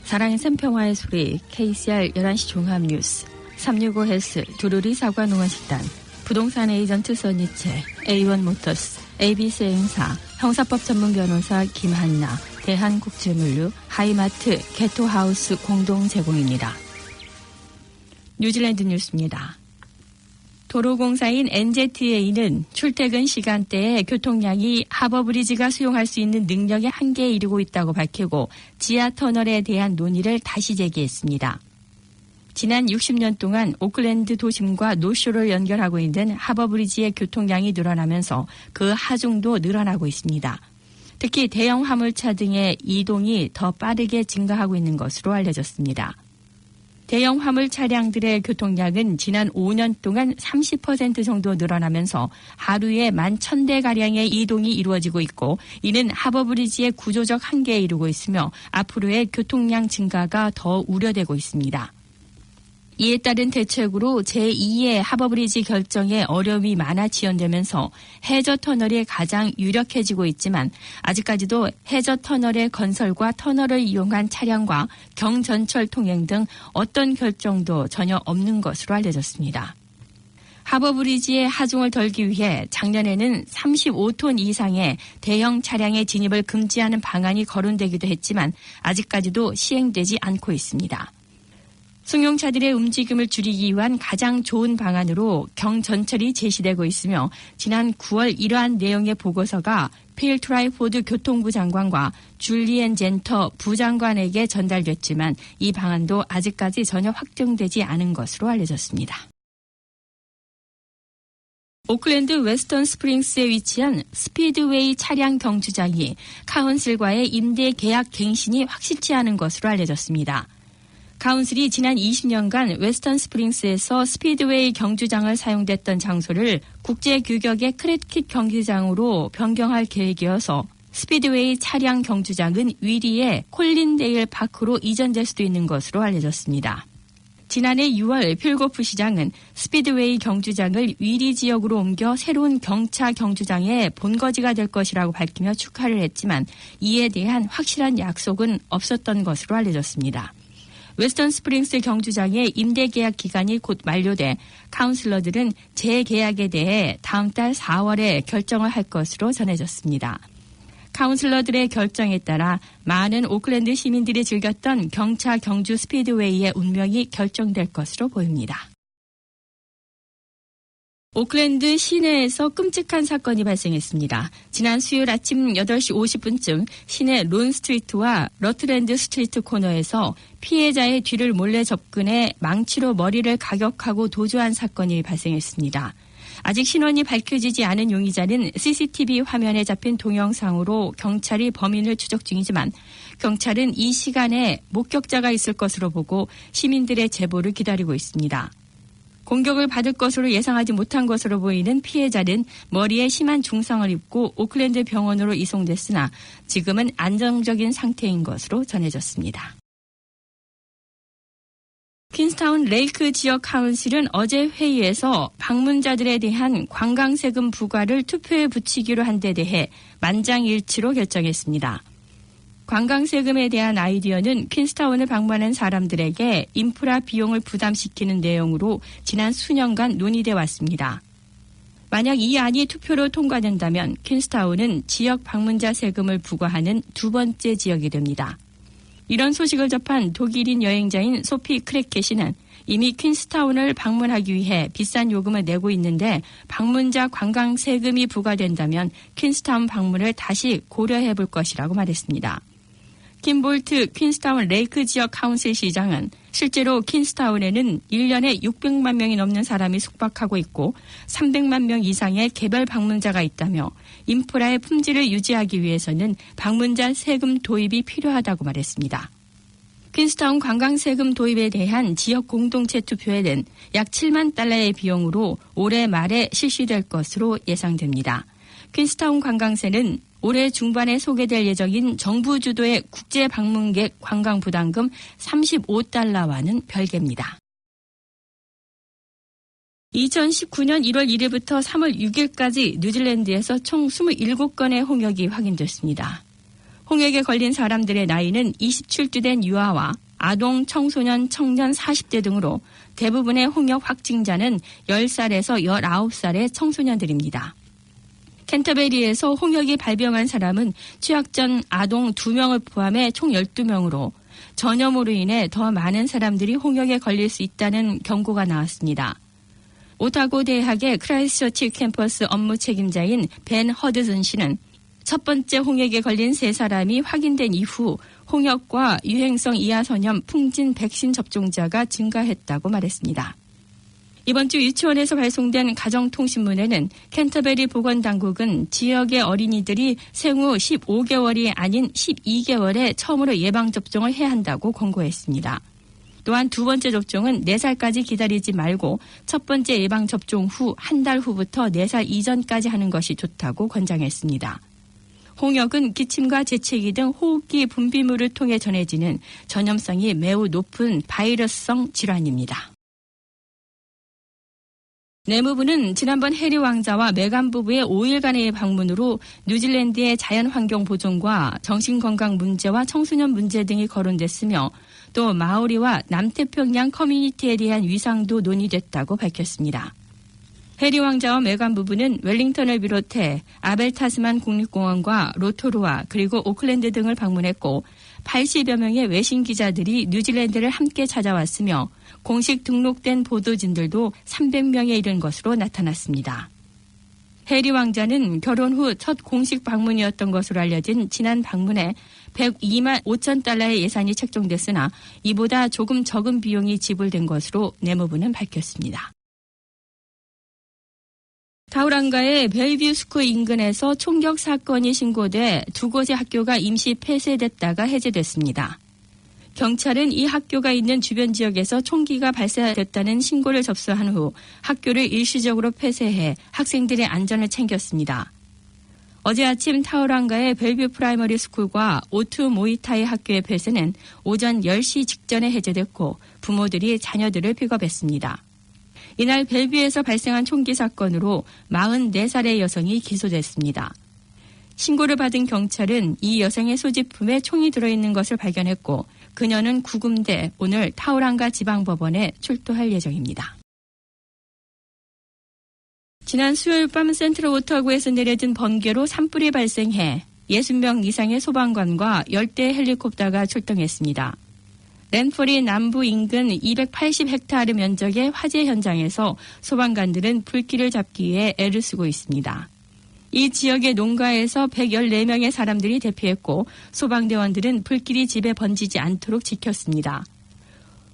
사랑의 샘 평화의 소리, KCR 11시 종합뉴스, 365 헬스, 두루리 사과농원식단, 부동산 에이전트 선이체, A1 모터스, ABC 행사, 형사법 전문 변호사 김한나, 대한국제물류, 하이마트, 게토하우스 공동 제공입니다. 뉴질랜드 뉴스입니다. 도로공사인 NZA는 출퇴근 시간대에 교통량이 하버브리지가 수용할 수 있는 능력의 한계에 이르고 있다고 밝히고 지하터널에 대한 논의를 다시 제기했습니다. 지난 60년 동안 오클랜드 도심과 노쇼를 연결하고 있는 하버브리지의 교통량이 늘어나면서 그 하중도 늘어나고 있습니다. 특히 대형 화물차 등의 이동이 더 빠르게 증가하고 있는 것으로 알려졌습니다. 대형 화물 차량들의 교통량은 지난 5년 동안 30% 정도 늘어나면서 하루에 11,000대가량의 이동이 이루어지고 있고 이는 하버브리지의 구조적 한계에 이르고 있으며 앞으로의 교통량 증가가 더 우려되고 있습니다. 이에 따른 대책으로 제2의 하버브리지 결정에 어려움이 많아 지연되면서 해저터널이 가장 유력해지고 있지만 아직까지도 해저터널의 건설과 터널을 이용한 차량과 경전철 통행 등 어떤 결정도 전혀 없는 것으로 알려졌습니다. 하버브리지의 하중을 덜기 위해 작년에는 35톤 이상의 대형 차량의 진입을 금지하는 방안이 거론되기도 했지만 아직까지도 시행되지 않고 있습니다. 승용차들의 움직임을 줄이기 위한 가장 좋은 방안으로 경전철이 제시되고 있으며 지난 9월 이러한 내용의 보고서가 필 트라이포드 교통부 장관과 줄리엔 젠터 부장관에게 전달됐지만 이 방안도 아직까지 전혀 확정되지 않은 것으로 알려졌습니다. 오클랜드 웨스턴 스프링스에 위치한 스피드웨이 차량 경주장이 카운슬과의 임대 계약 갱신이 확실치 않은 것으로 알려졌습니다. 카운슬이 지난 20년간 웨스턴 스프링스에서 스피드웨이 경주장을 사용됐던 장소를 국제 규격의 크레킷 경기장으로 변경할 계획이어서 스피드웨이 차량 경주장은 위리의 콜린데일 파크로 이전될 수도 있는 것으로 알려졌습니다. 지난해 6월 필고프 시장은 스피드웨이 경주장을 위리 지역으로 옮겨 새로운 경차 경주장의 본거지가 될 것이라고 밝히며 축하를 했지만 이에 대한 확실한 약속은 없었던 것으로 알려졌습니다. 웨스턴 스프링스 경주장의 임대 계약 기간이 곧 만료돼 카운슬러들은 재계약에 대해 다음 달 4월에 결정을 할 것으로 전해졌습니다. 카운슬러들의 결정에 따라 많은 오클랜드 시민들이 즐겼던 경차 경주 스피드웨이의 운명이 결정될 것으로 보입니다. 오클랜드 시내에서 끔찍한 사건이 발생했습니다. 지난 수요일 아침 8시 50분쯤 시내 론 스트리트와 러트랜드 스트리트 코너에서 피해자의 뒤를 몰래 접근해 망치로 머리를 가격하고 도주한 사건이 발생했습니다. 아직 신원이 밝혀지지 않은 용의자는 CCTV 화면에 잡힌 동영상으로 경찰이 범인을 추적 중이지만 경찰은 이 시간에 목격자가 있을 것으로 보고 시민들의 제보를 기다리고 있습니다. 공격을 받을 것으로 예상하지 못한 것으로 보이는 피해자는 머리에 심한 중상을 입고 오클랜드 병원으로 이송됐으나 지금은 안정적인 상태인 것으로 전해졌습니다. 퀸스타운 레이크 지역 카운슬은 어제 회의에서 방문자들에 대한 관광세금 부과를 투표에 붙이기로 한 데 대해 만장일치로 결정했습니다. 관광세금에 대한 아이디어는 퀸스타운을 방문한 사람들에게 인프라 비용을 부담시키는 내용으로 지난 수년간 논의돼 왔습니다. 만약 이 안이 투표로 통과된다면 퀸스타운은 지역 방문자 세금을 부과하는 두 번째 지역이 됩니다. 이런 소식을 접한 독일인 여행자인 소피 크레켓이는 이미 퀸스타운을 방문하기 위해 비싼 요금을 내고 있는데 방문자 관광 세금이 부과된다면 퀸스타운 방문을 다시 고려해 볼 것이라고 말했습니다. 킴 볼트 퀸스타운 레이크 지역 카운슬 시장은 실제로 퀸스타운에는 1년에 600만 명이 넘는 사람이 숙박하고 있고 300만 명 이상의 개별 방문자가 있다며 인프라의 품질을 유지하기 위해서는 방문자 세금 도입이 필요하다고 말했습니다. 퀸스타운 관광세금 도입에 대한 지역 공동체 투표에는 약 7만 달러의 비용으로 올해 말에 실시될 것으로 예상됩니다. 퀸스타운 관광세는 올해 중반에 소개될 예정인 정부 주도의 국제 방문객 관광 부담금 35달러와는 별개입니다. 2019년 1월 1일부터 3월 6일까지 뉴질랜드에서 총 27건의 홍역이 확인됐습니다. 홍역에 걸린 사람들의 나이는 27주 된 유아와 아동, 청소년, 청년 40대 등으로 대부분의 홍역 확진자는 10살에서 19살의 청소년들입니다. 캔터베리에서 홍역이 발병한 사람은 취약 전 아동 2명을 포함해 총 12명으로 전염으로 인해 더 많은 사람들이 홍역에 걸릴 수 있다는 경고가 나왔습니다. 오타고 대학의 크라이스처치 캠퍼스 업무 책임자인 벤 허드슨 씨는 첫 번째 홍역에 걸린 3사람이 확인된 이후 홍역과 유행성 이하선염 풍진 백신 접종자가 증가했다고 말했습니다. 이번 주 유치원에서 발송된 가정통신문에는 캔터베리 보건당국은 지역의 어린이들이 생후 15개월이 아닌 12개월에 처음으로 예방접종을 해야 한다고 권고했습니다. 또한 두 번째 접종은 4살까지 기다리지 말고 첫 번째 예방접종 후 한 달 후부터 4살 이전까지 하는 것이 좋다고 권장했습니다. 홍역은 기침과 재채기 등 호흡기 분비물을 통해 전해지는 전염성이 매우 높은 바이러스성 질환입니다. 내무부는 지난번 해리 왕자와 메간 부부의 5일간의 방문으로 뉴질랜드의 자연환경 보존과 정신건강 문제와 청소년 문제 등이 거론됐으며 또 마오리와 남태평양 커뮤니티에 대한 위상도 논의됐다고 밝혔습니다. 해리 왕자와 메간 부부는 웰링턴을 비롯해 아벨 타스만 국립공원과 로토루아 그리고 오클랜드 등을 방문했고 80여 명의 외신 기자들이 뉴질랜드를 함께 찾아왔으며 공식 등록된 보도진들도 300명에 이른 것으로 나타났습니다. 해리 왕자는 결혼 후 첫 공식 방문이었던 것으로 알려진 지난 방문에 102만 5천 달러의 예산이 책정됐으나 이보다 조금 적은 비용이 지불된 것으로 내무부는 밝혔습니다. 타우랑가의 벨뷰 스쿨 인근에서 총격 사건이 신고돼 2곳의 학교가 임시 폐쇄됐다가 해제됐습니다. 경찰은 이 학교가 있는 주변 지역에서 총기가 발사됐다는 신고를 접수한 후 학교를 일시적으로 폐쇄해 학생들의 안전을 챙겼습니다. 어제 아침 타우랑가의 벨뷰 프라이머리 스쿨과 오투 모이타이 학교의 폐쇄는 오전 10시 직전에 해제됐고 부모들이 자녀들을 픽업했습니다. 이날 벨뷰에서 발생한 총기 사건으로 44살의 여성이 기소됐습니다. 신고를 받은 경찰은 이 여성의 소지품에 총이 들어있는 것을 발견했고 그녀는 구금돼 오늘 타우랑가 지방법원에 출두할 예정입니다. 지난 수요일 밤 센트럴 오타고에서 내려진 번개로 산불이 발생해 60명 이상의 소방관과 10대의 헬리콥터가 출동했습니다. 랜폴이 남부 인근 280헥타르 면적의 화재 현장에서 소방관들은 불길을 잡기 위해 애를 쓰고 있습니다. 이 지역의 농가에서 114명의 사람들이 대피했고 소방대원들은 불길이 집에 번지지 않도록 지켰습니다.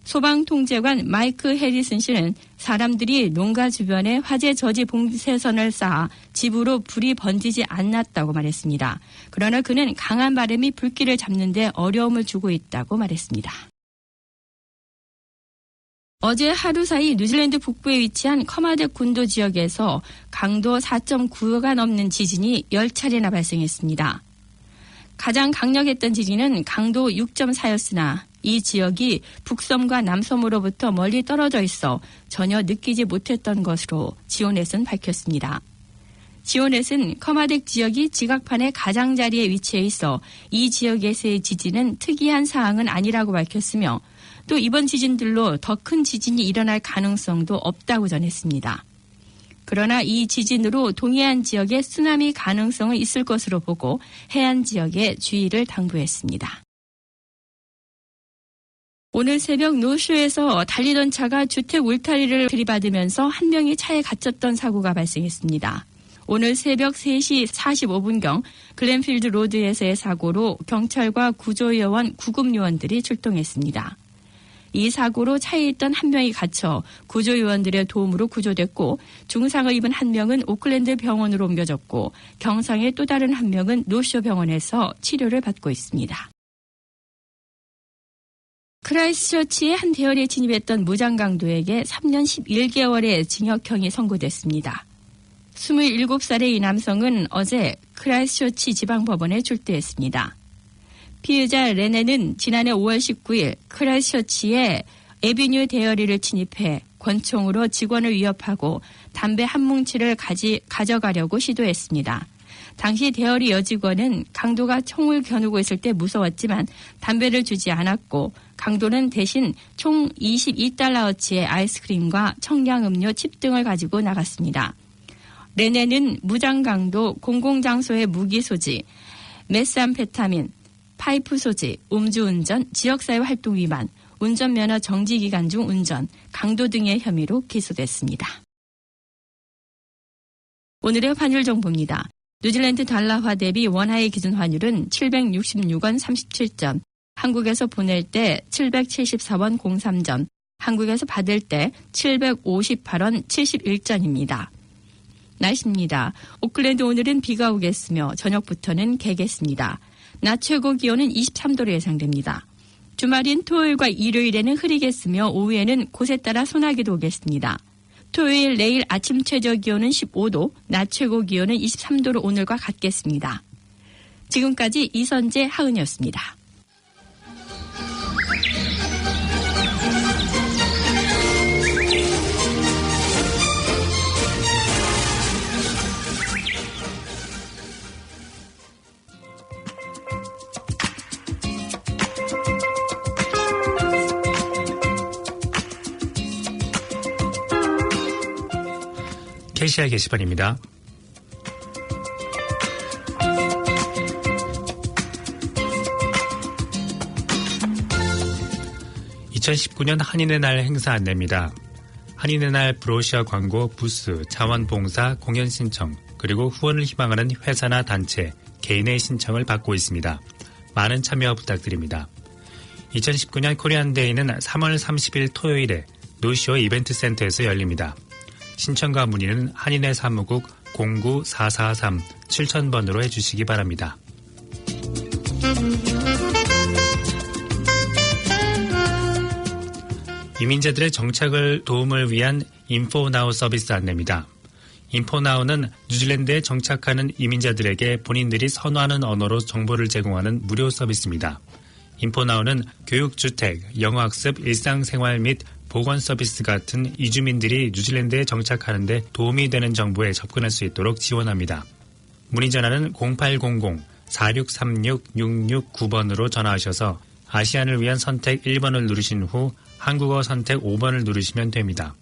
소방통제관 마이크 해리슨 씨는 사람들이 농가 주변에 화재 저지 봉쇄선을 쌓아 집으로 불이 번지지 않았다고 말했습니다. 그러나 그는 강한 바람이 불길을 잡는 데 어려움을 주고 있다고 말했습니다. 어제 하루 사이 뉴질랜드 북부에 위치한 커마덱 군도 지역에서 강도 4.9가 넘는 지진이 10차례나 발생했습니다. 가장 강력했던 지진은 강도 6.4였으나 이 지역이 북섬과 남섬으로부터 멀리 떨어져 있어 전혀 느끼지 못했던 것으로 지오넷은 밝혔습니다. 지오넷은 커마덱 지역이 지각판의 가장자리에 위치해 있어 이 지역에서의 지진은 특이한 사항은 아니라고 밝혔으며 또 이번 지진들로 더 큰 지진이 일어날 가능성도 없다고 전했습니다. 그러나 이 지진으로 동해안 지역에 쓰나미 가능성은 있을 것으로 보고 해안 지역에 주의를 당부했습니다. 오늘 새벽 노쇼에서 달리던 차가 주택 울타리를 들이받으면서 한 명이 차에 갇혔던 사고가 발생했습니다. 오늘 새벽 3시 45분경 글렌필드 로드에서의 사고로 경찰과 구조요원, 구급요원들이 출동했습니다. 이 사고로 차에 있던 한 명이 갇혀 구조요원들의 도움으로 구조됐고 중상을 입은 한 명은 오클랜드 병원으로 옮겨졌고 경상의 또 다른 한 명은 노쇼 병원에서 치료를 받고 있습니다. 크라이스처치의 한 대열에 진입했던 무장강도에게 3년 11개월의 징역형이 선고됐습니다. 27살의 이 남성은 어제 크라이스처치 지방법원에 출두했습니다. 피의자 레네는 지난해 5월 19일 크라이스처치의 에비뉴 대여리를 침입해 권총으로 직원을 위협하고 담배 한 뭉치를 가져가려고 시도했습니다. 당시 대어리 여직원은 강도가 총을 겨누고 있을 때 무서웠지만 담배를 주지 않았고 강도는 대신 총 22달러어치의 아이스크림과 청량음료, 칩 등을 가지고 나갔습니다. 레네는 무장강도, 공공장소의 무기 소지, 메스암페타민, 파이프 소지, 음주운전, 지역사회 활동 위반, 운전면허 정지기간 중 운전, 강도 등의 혐의로 기소됐습니다. 오늘의 환율 정보입니다. 뉴질랜드 달러화 대비 원화의 기준 환율은 766원 37전, 한국에서 보낼 때 774원 03전, 한국에서 받을 때 758원 71전입니다. 날씨입니다. 오클랜드 오늘은 비가 오겠으며 저녁부터는 개겠습니다. 낮 최고 기온은 23도로 예상됩니다. 주말인 토요일과 일요일에는 흐리겠으며 오후에는 곳에 따라 소나기도 오겠습니다. 토요일 내일 아침 최저 기온은 15도, 낮 최고 기온은 23도로 오늘과 같겠습니다. 지금까지 이선재, 하은이었습니다. KCR 게시판입니다. (2019년) 한인의 날 행사 안내입니다. 한인의 날 브로셔 광고, 부스, 자원봉사, 공연 신청, 그리고 후원을 희망하는 회사나 단체, 개인의 신청을 받고 있습니다. 많은 참여 부탁드립니다. 2019년 코리안데이는 3월 30일 토요일에 노쇼 이벤트 센터에서 열립니다. 신청과 문의는 한인의 사무국 09-443-7000번으로 해주시기 바랍니다. 이민자들의 정착을 도움을 위한 인포나우 서비스 안내입니다. 인포나우는 뉴질랜드에 정착하는 이민자들에게 본인들이 선호하는 언어로 정보를 제공하는 무료 서비스입니다. 인포나우는 교육, 주택, 영어학습, 일상생활 및 보건 서비스 같은 이주민들이 뉴질랜드에 정착하는 데 도움이 되는 정보에 접근할 수 있도록 지원합니다. 문의 전화는 0800-4636-669번으로 전화하셔서 아시안을 위한 선택 1번을 누르신 후 한국어 선택 5번을 누르시면 됩니다.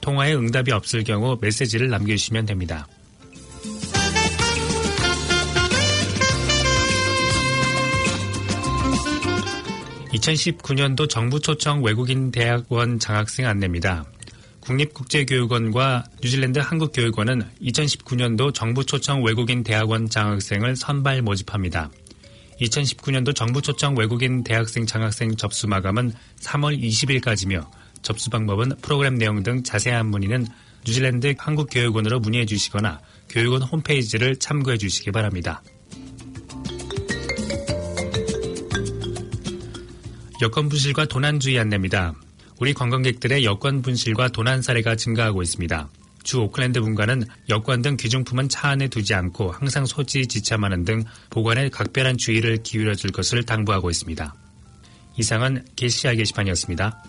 통화에 응답이 없을 경우 메시지를 남겨주시면 됩니다. (2019년도) 정부 초청 외국인 대학원 장학생 안내입니다. 국립국제교육원과 뉴질랜드 한국교육원은 2019년도 정부 초청 외국인 대학원 장학생을 선발 모집합니다. 2019년도 정부 초청 외국인 대학생 장학생 접수 마감은 3월 20일까지며 접수 방법은 프로그램 내용 등 자세한 문의는 뉴질랜드 한국교육원으로 문의해 주시거나 교육원 홈페이지를 참고해 주시기 바랍니다. 여권 분실과 도난주의 안내입니다. 우리 관광객들의 여권 분실과 도난 사례가 증가하고 있습니다. 주 오클랜드 분과는 여권 등 귀중품은 차 안에 두지 않고 항상 소지 지참하는 등 보관에 각별한 주의를 기울여 줄 것을 당부하고 있습니다. 이상은 KCR 게시판이었습니다.